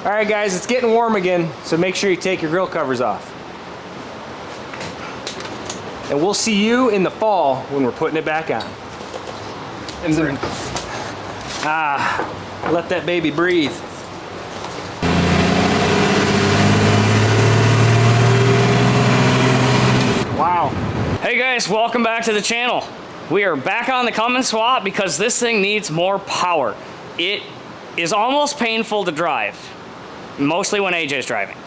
All right, guys, it's getting warm again, so make sure you take your grill covers off. And we'll see you in the fall when we're putting it back on. And then, let that baby breathe. Wow. Hey guys, welcome back to the channel. We are back on the Cummins swap because this thing needs more power. It is almost painful to drive, mostly when AJ's driving.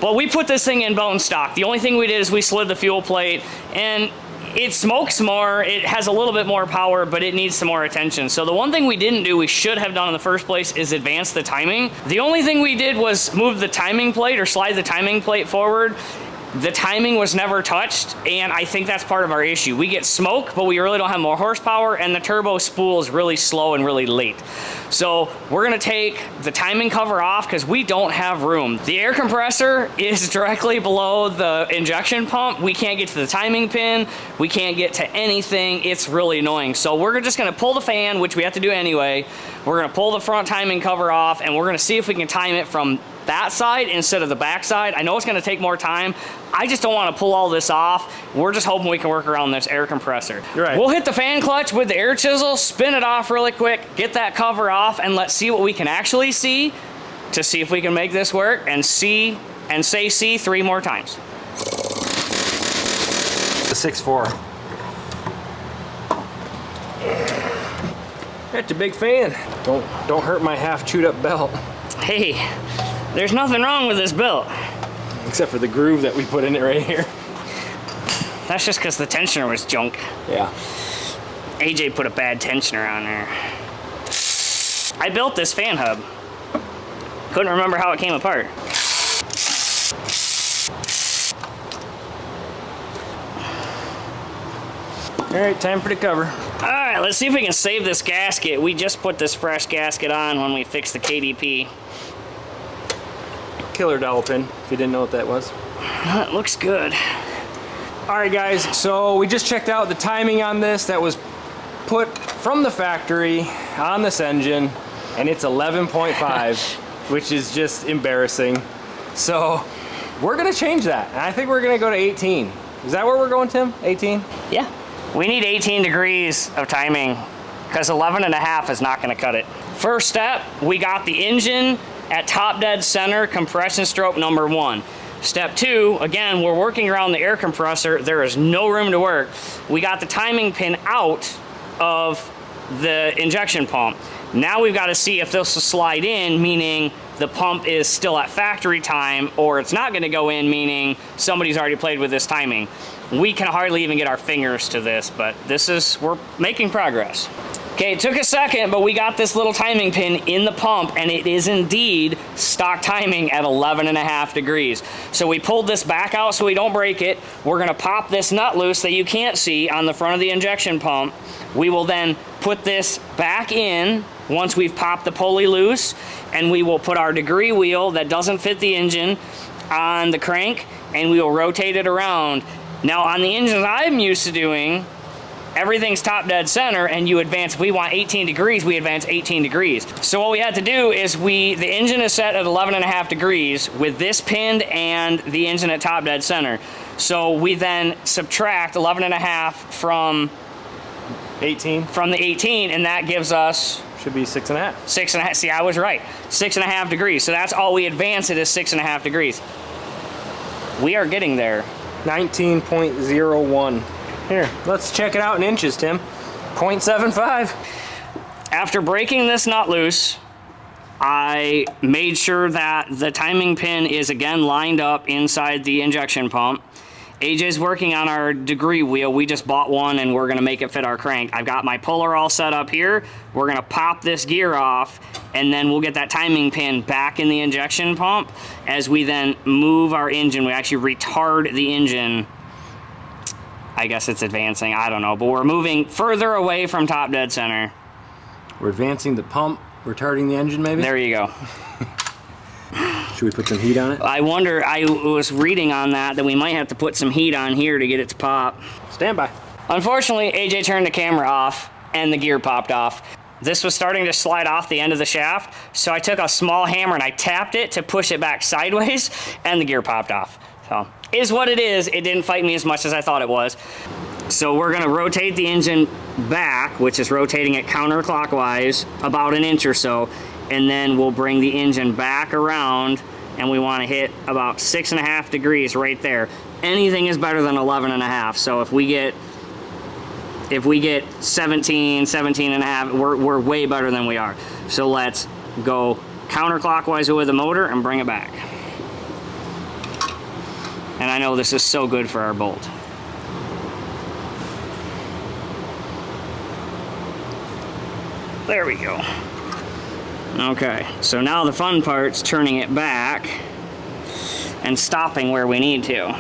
But we put this thing in bone stock. The only thing we did is we slid the fuel plate, and it smokes more, it has a little bit more power, but it needs some more attention. So the one thing we didn't do, we should have done in the first place, is advance the timing. The only thing we did was move the timing plate or slide the timing plate forward. The timing was never touched, and I think that's part of our issue. We get smoke, but we really don't have more horsepower, and the turbo spool is really slow and really late. So we're gonna take the timing cover off because we don't have room. The air compressor is directly below the injection pump. We can't get to the timing pin. We can't get to anything. It's really annoying. So we're just gonna pull the fan, which we have to do anyway. We're gonna pull the front timing cover off, and we're gonna see if we can time it from that side instead of the back side. I know it's gonna take more time. I just don't wanna pull all this off. We're just hoping we can work around this air compressor. You're right. We'll hit the fan clutch with the air chisel, spin it off really quick, get that cover off, and let's see what we can actually see to see if we can make this work, and say C 3 more times. The 6.4. That's a big fan. Don't hurt my half chewed up belt. Hey, there's nothing wrong with this belt. Except for the groove that we put in it right here. That's just because the tensioner was junk. Yeah. AJ put a bad tensioner on there. I built this fan hub. Couldn't remember how it came apart. All right, time for the cover. All right, let's see if we can save this gasket. We just put this fresh gasket on when we fixed the KDP. Killer dowel pin, if you didn't know what that was. It looks good. All right, guys, so we just checked out the timing on this that was put from the factory on this engine, and it's 11.5, which is just embarrassing. So we're gonna change that, and I think we're gonna go to 18. Is that where we're going, Tim? 18? Yeah. We need 18 degrees of timing because 11.5 is not gonna cut it. First step, we got the engine at top dead center, compression stroke number 1. Step 2, again, we're working around the air compressor. There is no room to work. We got the timing pin out of the injection pump. Now we've got to see if this will slide in, meaning the pump is still at factory time, or it's not gonna go in, meaning somebody's already played with this timing. We can hardly even get our fingers to this, but we're making progress. Okay, it took a second, but we got this little timing pin in the pump, and it is indeed stock timing at 11.5 degrees. So we pulled this back out so we don't break it. We're gonna pop this nut loose that you can't see on the front of the injection pump. We will then put this back in once we've popped the pulley loose, and we will put our degree wheel that doesn't fit the engine on the crank, and we will rotate it around. Now on the engines I'm used to doing, everything's top dead center, and you advance. If we want 18 degrees, we advance 18 degrees. So what we had to do is the engine is set at 11.5 degrees with this pinned and the engine at top dead center. So we then subtract 11.5 from 18? From the 18, and that gives us... Should be 6.5. 6.5, see, I was right. 6.5 degrees. So that's all we advance it is 6.5 degrees. We are getting there. 19.01. Here, let's check it out in inches, Tim. 0.75. After breaking this nut loose, I made sure that the timing pin is again lined up inside the injection pump. AJ's working on our degree wheel. We just bought one and we're gonna make it fit our crank. I've got my puller all set up here. We're gonna pop this gear off, and then we'll get that timing pin back in the injection pump. As we then move our engine, we actually retard the engine. I guess it's advancing, I don't know, but we're moving further away from top dead center. We're advancing the pump, retarding the engine maybe? There you go. Should we put some heat on it? I wonder, I was reading on that we might have to put some heat on here to get it to pop. Stand by. Unfortunately, AJ turned the camera off and the gear popped off. this was starting to slide off the end of the shaft, so I took a small hammer and I tapped it to push it back sideways, and the gear popped off. So, is what it is. It didn't fight me as much as I thought it was. So we're gonna rotate the engine back, which is rotating it counterclockwise about an inch or so, and then we'll bring the engine back around, and we wanna hit about 6.5 degrees right there. Anything is better than 11.5, so if we get 17, 17.5, we're way better than we are. So let's go counterclockwise with the motor and bring it back. And I know this is so good for our bolt. There we go. Okay, so now the fun part's turning it back and stopping where we need to.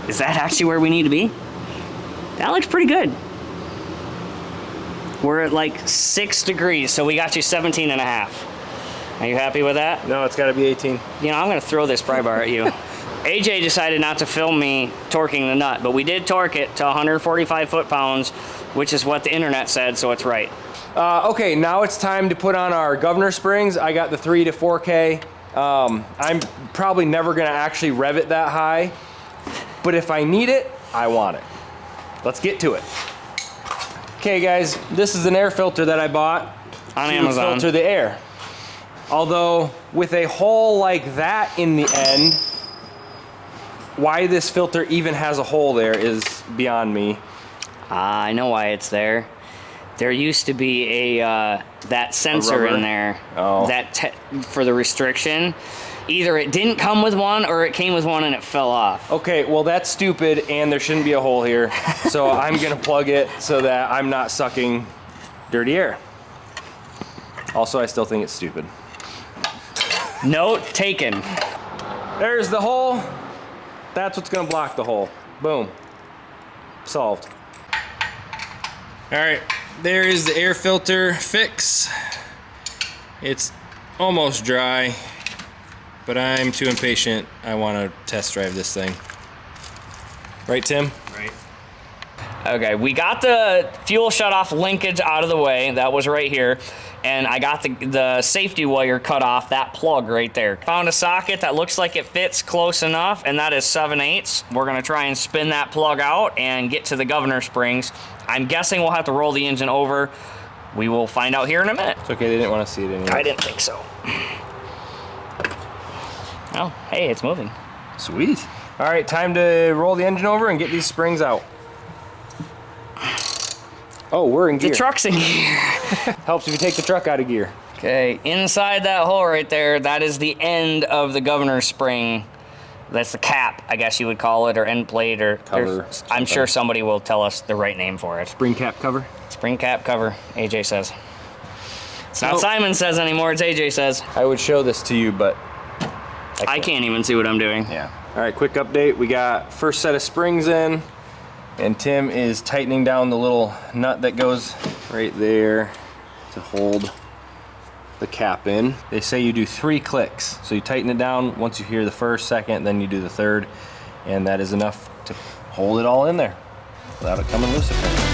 Is that actually where we need to be? That looks pretty good. We're at like 6 degrees, so we got you 17.5. Are you happy with that? No, it's gotta be 18. You know, I'm gonna throw this pry bar at you. AJ decided not to film me torquing the nut, but we did torque it to 145 foot-pounds, which is what the internet said, so it's right. Okay, now it's time to put on our governor springs. I got the 3 to 4K. I'm probably never gonna actually rev it that high, but if I need it, I want it. Let's get to it. Okay guys, this is an air filter that I bought On to Amazon. filter the air. Although, with a hole like that in the end, why this filter even has a hole there is beyond me. I know why it's there. There used to be a that sensor in there that for the restriction. Either it didn't come with one or it came with one and it fell off. Okay, well that's stupid and there shouldn't be a hole here. So I'm gonna plug it so that I'm not sucking dirty air. Also, I still think it's stupid. Note taken. There's the hole. That's what's gonna block the hole. Boom. Solved. All right, there is the air filter fix. It's almost dry, but I'm too impatient. I wanna test drive this thing. Right, Tim? Right. Okay, we got the fuel shutoff linkage out of the way. That was right here. And I got the safety wire cut off, that plug right there. Found a socket that looks like it fits close enough, and that is 7/8. We're gonna try and spin that plug out and get to the governor springs. I'm guessing we'll have to roll the engine over. We will find out here in a minute. It's okay, they didn't want to see it anyway. I didn't think so. Oh, hey, it's moving. Sweet. All right, time to roll the engine over and get these springs out. Oh, we're in gear. The truck's in gear. Helps if you take the truck out of gear. Okay, inside that hole right there, that is the end of the governor spring. That's the cap, I guess you would call it, or end plate, or cover. I'm sure somebody will tell us the right name for it. Spring cap cover. Spring cap cover, AJ says. It's not Simon says anymore, it's AJ says. I would show this to you, but I can't even see what I'm doing. Yeah. All right, quick update. We got first set of springs in, and Tim is tightening down the little nut that goes right there to hold the cap in. They say you do 3 clicks. So you tighten it down once you hear the first, second, then you do the third, and that is enough to hold it all in there without it coming loose apparently.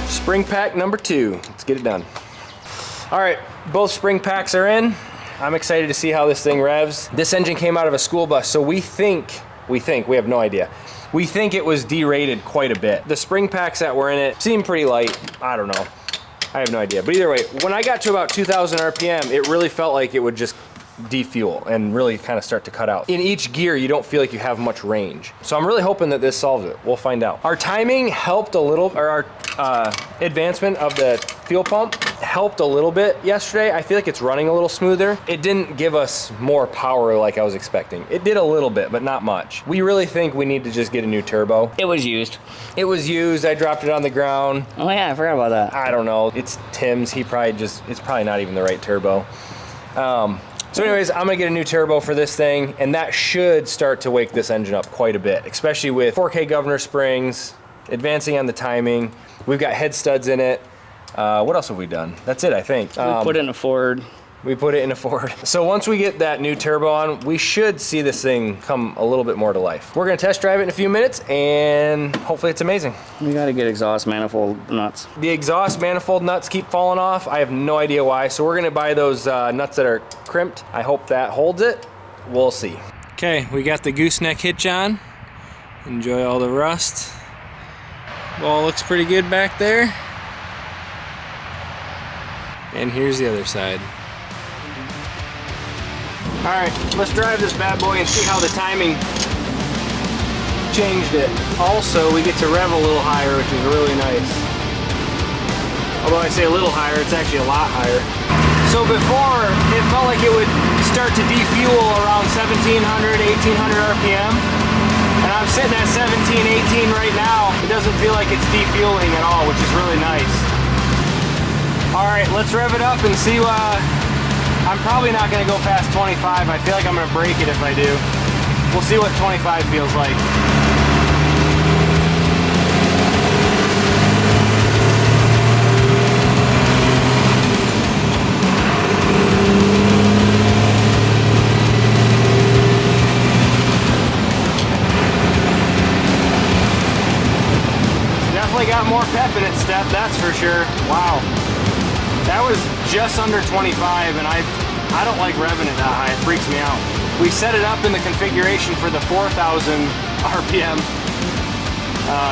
Spring pack number 2. Let's get it done. All right, both spring packs are in. I'm excited to see how this thing revs. This engine came out of a school bus, so we think, we have no idea. We think it was derated quite a bit. The spring packs that were in it seem pretty light. I don't know. I have no idea. But either way, when I got to about 2,000 RPM, it really felt like it would just defuel and really kind of start to cut out. In each gear, you don't feel like you have much range. So I'm really hoping that this solves it. We'll find out. Our timing helped a little, or our advancement of the fuel pump helped a little bit yesterday. I feel like it's running a little smoother. It didn't give us more power like I was expecting. It did a little bit, but not much. We really think we need to just get a new turbo. It was used. It was used. I dropped it on the ground. Oh yeah, I forgot about that. I don't know. It's Tim's. He probably just, it's probably not even the right turbo. So anyways, I'm gonna get a new turbo for this thing, and that should start to wake this engine up quite a bit, especially with 4K governor springs. advancing on the timing. We've got head studs in it. What else have we done? That's it, I think. We put it in a Ford. We put it in a Ford. So once we get that new turbo on, we should see this thing come a little bit more to life. We're gonna test drive it in a few minutes and hopefully it's amazing. We gotta get exhaust manifold nuts. The exhaust manifold nuts keep falling off. I have no idea why. So we're gonna buy those nuts that are crimped. I hope that holds it. We'll see. Okay, we got the gooseneck hitch on. Enjoy all the rust. Ball looks pretty good back there. And here's the other side. All right, let's drive this bad boy and see how the timing changed it. Also, we get to rev a little higher, which is really nice. Although I say a little higher, it's actually a lot higher. So before, it felt like it would start to defuel around 1700, 1800 RPM. And I'm sitting at 17, 18 right now. It doesn't feel like it's defueling at all, which is really nice. All right, let's rev it up and see. I'm probably not gonna go past 25. I feel like I'm gonna break it if I do. We'll see what 25 feels like. Definitely got more pep in its step, that's for sure. Wow. That was just under 25, and I don't like revving it that high. It freaks me out. We set it up in the configuration for the 4,000 RPM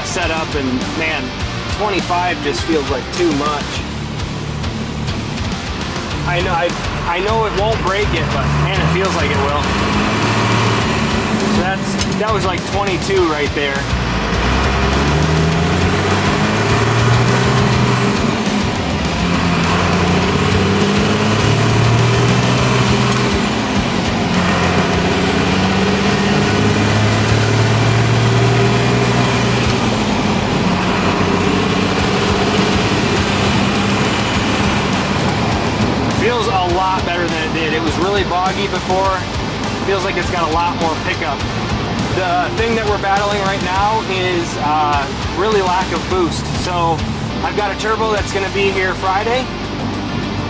setup, and man, 25 just feels like too much. I know it won't break it, but man, it feels like it will. So that was like 22 right there. Feels a lot better than it did. It was really boggy before. Feels like it's got a lot more pickup. The thing that we're battling right now is really lack of boost. So I've got a turbo that's gonna be here Friday.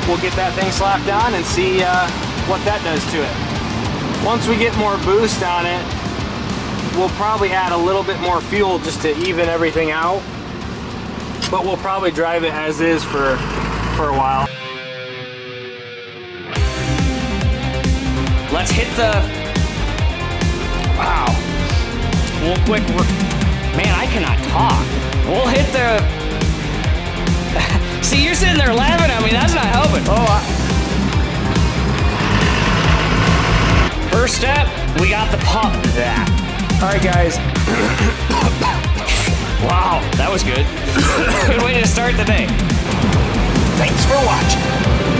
We'll get that thing slapped on and see what that does to it. Once we get more boost on it, we'll probably add a little bit more fuel just to even everything out. But we'll probably drive it as is for a while. Let's hit the, wow. We'll quick, man, I cannot talk. We'll hit the, see, you're sitting there laughing at me, that's not helping. Oh, first step, we got the pump. That. All right, guys. Wow, that was good. Good way to start the day. Thanks for watching.